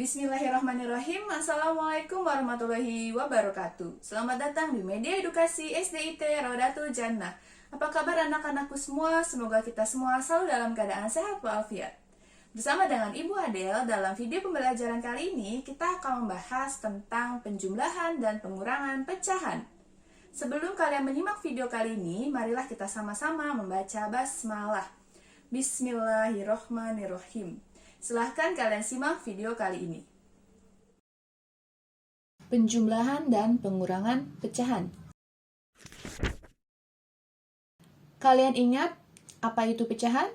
Bismillahirrahmanirrahim. Assalamualaikum warahmatullahi wabarakatuh. Selamat datang di media edukasi SDIT Rodatul Jannah. Apa kabar anak-anakku semua? Semoga kita semua selalu dalam keadaan sehat walafiat. Bersama dengan Ibu Adel, dalam video pembelajaran kali ini kita akan membahas tentang penjumlahan dan pengurangan pecahan. Sebelum kalian menyimak video kali ini, marilah kita sama-sama membaca basmalah. Bismillahirrahmanirrahim. Silahkan kalian simak video kali ini. Penjumlahan dan pengurangan pecahan. Kalian ingat apa itu pecahan?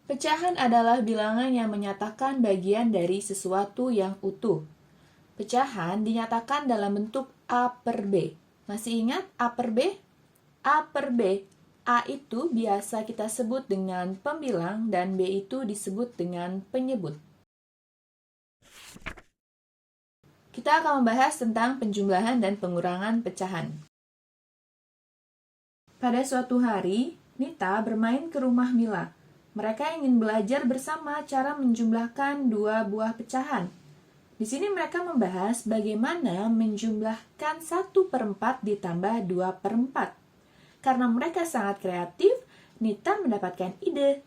Pecahan adalah bilangan yang menyatakan bagian dari sesuatu yang utuh. Pecahan dinyatakan dalam bentuk A per B. Masih ingat A per B? A per B. A itu biasa kita sebut dengan pembilang dan B itu disebut dengan penyebut. Kita akan membahas tentang penjumlahan dan pengurangan pecahan. Pada suatu hari, Nita bermain ke rumah Mila. Mereka ingin belajar bersama cara menjumlahkan dua buah pecahan. Di sini mereka membahas bagaimana menjumlahkan 1/4 ditambah 2/4. Karena mereka sangat kreatif, Nita mendapatkan ide,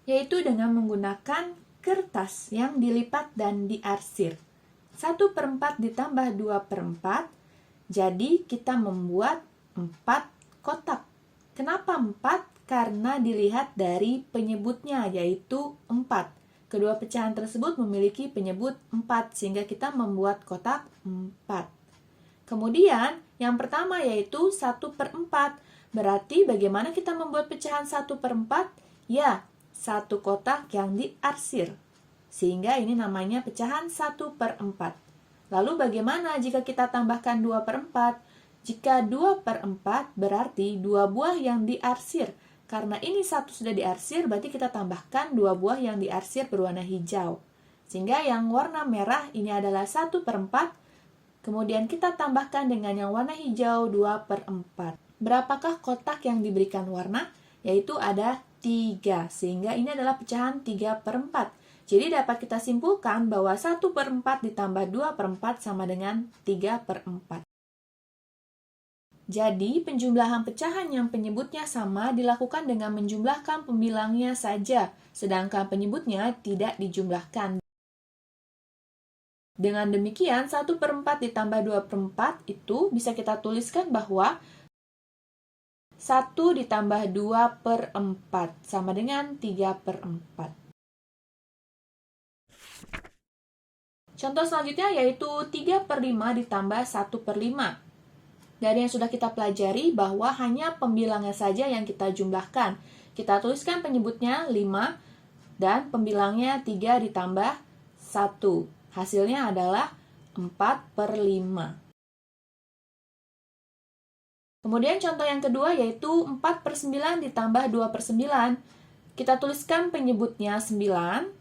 yaitu dengan menggunakan kertas yang dilipat dan diarsir. 1/4 ditambah 2/4, jadi kita membuat 4 kotak. Kenapa 4? Karena dilihat dari penyebutnya, yaitu 4. Kedua pecahan tersebut memiliki penyebut 4, sehingga kita membuat kotak 4. Kemudian, yang pertama yaitu 1/4. Berarti bagaimana kita membuat pecahan 1/4? Ya, satu kotak yang diarsir. Sehingga ini namanya pecahan 1/4. Lalu bagaimana jika kita tambahkan 2/4? Jika 2/4 berarti 2 buah yang diarsir. Karena ini satu sudah diarsir, berarti kita tambahkan 2 buah yang diarsir berwarna hijau. Sehingga yang warna merah ini adalah 1/4. Kemudian kita tambahkan dengan yang warna hijau 2/4. Berapakah kotak yang diberikan warna? Yaitu ada 3. Sehingga ini adalah pecahan 3/4. Jadi dapat kita simpulkan bahwa 1/4 ditambah 2/4 sama dengan 3/4. Jadi penjumlahan pecahan yang penyebutnya sama dilakukan dengan menjumlahkan pembilangnya saja, sedangkan penyebutnya tidak dijumlahkan. Dengan demikian, 1/4 ditambah 2/4 itu bisa kita tuliskan bahwa 1 ditambah 2/4 sama dengan 3/4. Contoh selanjutnya yaitu 3/5 ditambah 1/5. Dari yang sudah kita pelajari bahwa hanya pembilangnya saja yang kita jumlahkan. Kita tuliskan penyebutnya 5 dan pembilangnya 3 ditambah 1. Hasilnya adalah 4/5. Kemudian contoh yang kedua yaitu 4/9 ditambah 2/9. Kita tuliskan penyebutnya 9.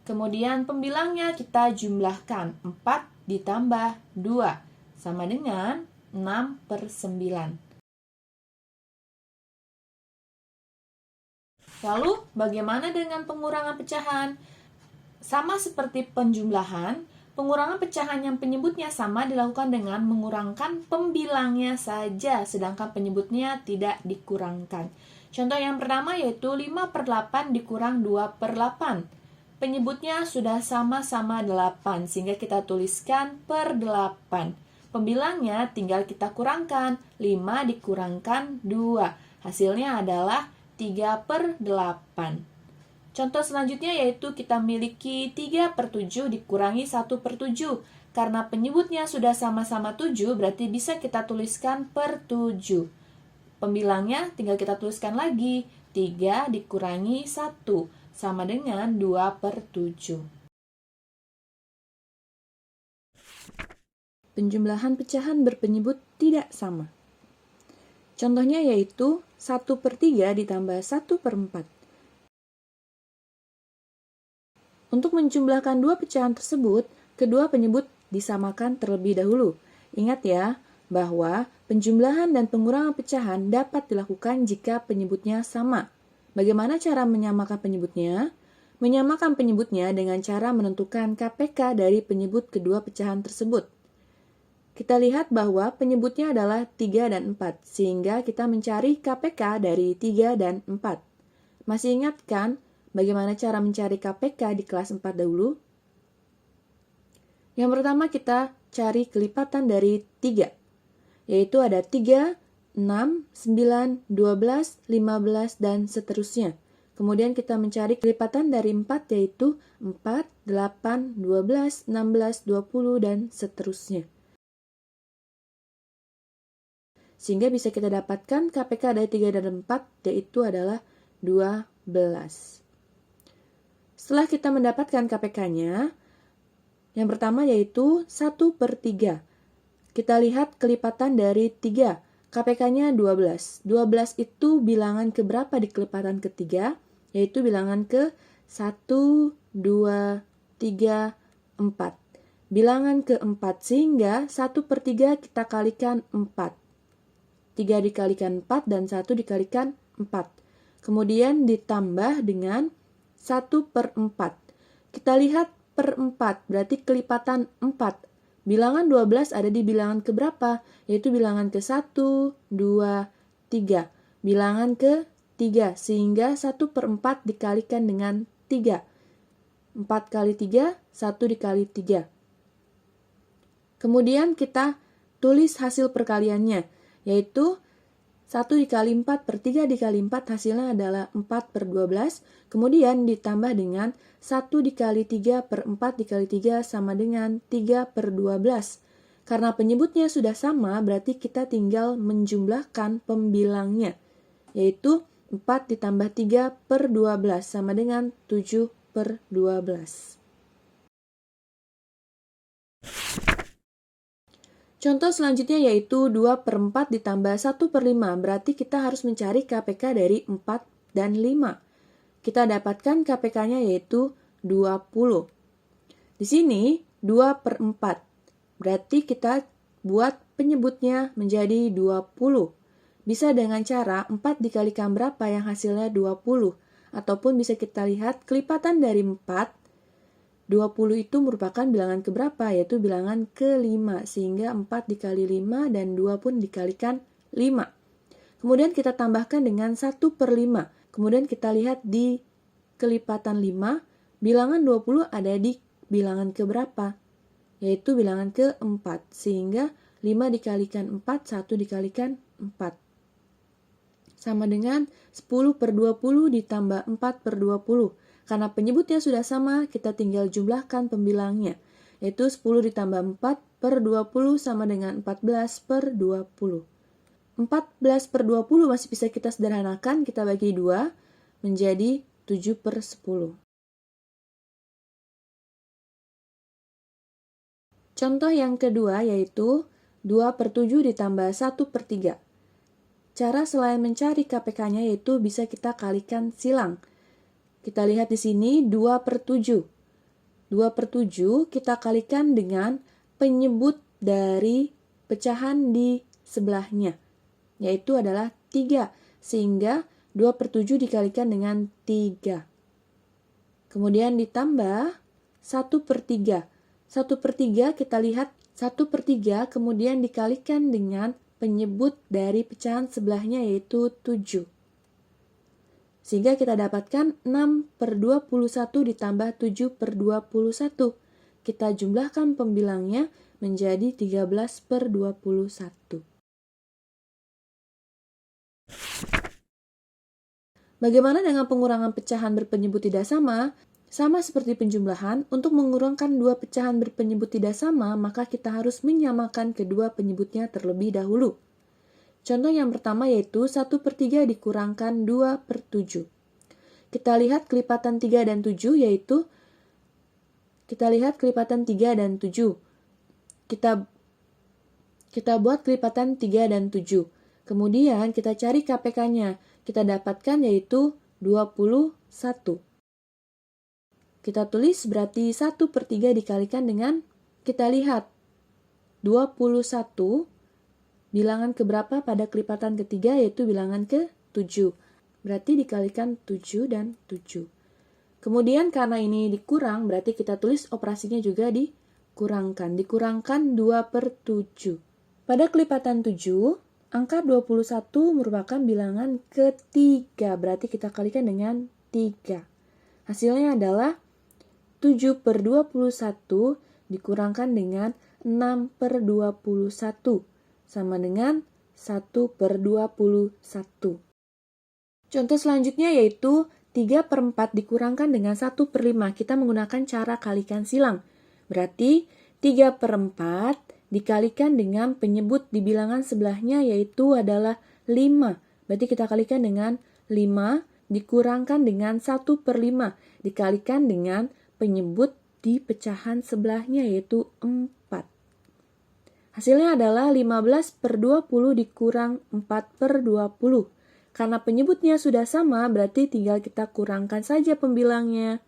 Kemudian pembilangnya kita jumlahkan. 4 ditambah 2 sama dengan 6/9. Lalu bagaimana dengan pengurangan pecahan? Sama seperti penjumlahan, pengurangan pecahan yang penyebutnya sama dilakukan dengan mengurangkan pembilangnya saja, sedangkan penyebutnya tidak dikurangkan. Contoh yang pertama yaitu 5/8 dikurang 2/8. Penyebutnya sudah sama-sama 8, sehingga kita tuliskan per 8. Pembilangnya tinggal kita kurangkan, 5 dikurangkan 2. Hasilnya adalah 3/8. Contoh selanjutnya yaitu kita miliki 3/7 dikurangi 1/7. Karena penyebutnya sudah sama-sama 7, berarti bisa kita tuliskan per 7. Pembilangnya tinggal kita tuliskan lagi, 3 dikurangi 1, sama dengan 2/7. Penjumlahan pecahan berpenyebut tidak sama. Contohnya yaitu 1/3 ditambah 1/4. Untuk menjumlahkan dua pecahan tersebut, kedua penyebut disamakan terlebih dahulu. Ingat ya, bahwa penjumlahan dan pengurangan pecahan dapat dilakukan jika penyebutnya sama. Bagaimana cara menyamakan penyebutnya? menyamakan penyebutnya dengan cara menentukan KPK dari penyebut kedua pecahan tersebut. Kita lihat bahwa penyebutnya adalah 3 dan 4, sehingga kita mencari KPK dari 3 dan 4. Masih ingat kan bagaimana cara mencari KPK di kelas 4 dahulu? Yang pertama kita cari kelipatan dari 3, yaitu ada 3, 6, 9, 12, 15, dan seterusnya. Kemudian kita mencari kelipatan dari 4, yaitu 4, 8, 12, 16, 20, dan seterusnya. Sehingga bisa kita dapatkan KPK dari 3 dan 4, yaitu adalah 12. Setelah kita mendapatkan KPK-nya, yang pertama yaitu 1/3. Kita lihat kelipatan dari 3. KPK-nya 12. 12 itu bilangan keberapa di kelipatan ketiga? Yaitu bilangan ke 1, 2, 3, 4. Bilangan keempat, sehingga 1/3 kita kalikan 4. 3 dikalikan 4 dan 1 dikalikan 4. Kemudian ditambah dengan 1/4. Kita lihat per 4, berarti kelipatan 4. Bilangan 12 ada di bilangan keberapa? Yaitu bilangan ke 1, 2, 3. Bilangan ke 3, sehingga 1/4 dikalikan dengan 3. 4 kali 3, 1 dikali 3. Kemudian kita tulis hasil perkaliannya, yaitu 1 dikali 4 per 3 dikali 4 hasilnya adalah 4/12. Kemudian ditambah dengan 1 dikali 3 per 4 dikali 3 sama dengan 3/12. Karena penyebutnya sudah sama, berarti kita tinggal menjumlahkan pembilangnya, yaitu 4 ditambah 3/12 sama dengan 7/12. Contoh selanjutnya yaitu 2/4 ditambah 1/5, berarti kita harus mencari KPK dari 4 dan 5. Kita dapatkan KPK-nya yaitu 20. Di sini 2/4, berarti kita buat penyebutnya menjadi 20. Bisa dengan cara 4 dikalikan berapa yang hasilnya 20, ataupun bisa kita lihat kelipatan dari 4, 20 itu merupakan bilangan keberapa, yaitu bilangan ke-5, sehingga 4 dikali 5 dan 2 pun dikalikan 5. Kemudian kita tambahkan dengan 1/5. Kemudian kita lihat di kelipatan 5, bilangan 20 ada di bilangan keberapa, yaitu bilangan ke-4, sehingga 5 dikalikan 4, 1 dikalikan 4. Sama dengan 10/20 ditambah 4/20. Karena penyebutnya sudah sama, kita tinggal jumlahkan pembilangnya, yaitu 10 ditambah 4/20 sama dengan 14/20. 14/20 masih bisa kita sederhanakan, kita bagi 2 menjadi 7/10. Contoh yang kedua yaitu 2/7 ditambah 1/3. Cara selain mencari KPK-nya yaitu bisa kita kalikan silang. Kita lihat di sini 2/7. 2/7 kita kalikan dengan penyebut dari pecahan di sebelahnya, yaitu adalah 3. Sehingga 2/7 dikalikan dengan 3. Kemudian ditambah 1/3. 1/3 kita lihat 1/3 kemudian dikalikan dengan penyebut dari pecahan sebelahnya yaitu 7. Sehingga kita dapatkan 6/21 ditambah 7/21. Kita jumlahkan pembilangnya menjadi 13/21. Bagaimana dengan pengurangan pecahan berpenyebut tidak sama? Sama seperti penjumlahan, untuk mengurangkan dua pecahan berpenyebut tidak sama, maka kita harus menyamakan kedua penyebutnya terlebih dahulu. Contoh yang pertama yaitu 1/3 dikurangkan 2/7. Kita lihat kelipatan 3 dan 7 yaitu kita lihat kelipatan 3 dan 7. Kita buat kelipatan 3 dan 7. Kemudian kita cari KPK-nya. Kita dapatkan yaitu 21. Kita tulis berarti 1/3 dikalikan dengan, kita lihat 21 bilangan keberapa pada kelipatan ketiga, yaitu bilangan ke-7. Berarti dikalikan 7 dan 7. Kemudian karena ini dikurang, berarti kita tulis operasinya juga dikurangkan. Dikurangkan 2/7. Pada kelipatan 7, angka 21 merupakan bilangan ketiga. Berarti kita kalikan dengan 3. Hasilnya adalah 7/21 dikurangkan dengan 6/21. Sama dengan 1/21. Contoh selanjutnya yaitu 3/4 dikurangkan dengan 1/5. Kita menggunakan cara kalikan silang. Berarti 3/4 dikalikan dengan penyebut di bilangan sebelahnya yaitu adalah 5. Berarti kita kalikan dengan 5 dikurangkan dengan 1/5 dikalikan dengan penyebut di pecahan sebelahnya yaitu 4. Hasilnya adalah 15/20 dikurang 4/20. Karena penyebutnya sudah sama, berarti tinggal kita kurangkan saja pembilangnya.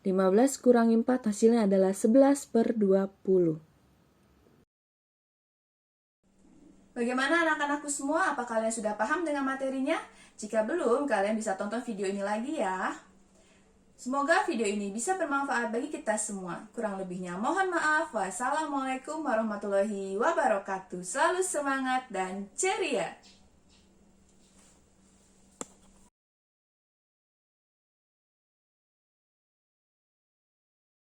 15 kurangi 4 hasilnya adalah 11/20. Bagaimana anak-anakku semua? Apa kalian sudah paham dengan materinya? Jika belum, kalian bisa tonton video ini lagi ya. Semoga video ini bisa bermanfaat bagi kita semua. Kurang lebihnya mohon maaf. Wassalamualaikum warahmatullahi wabarakatuh. Selalu semangat dan ceria!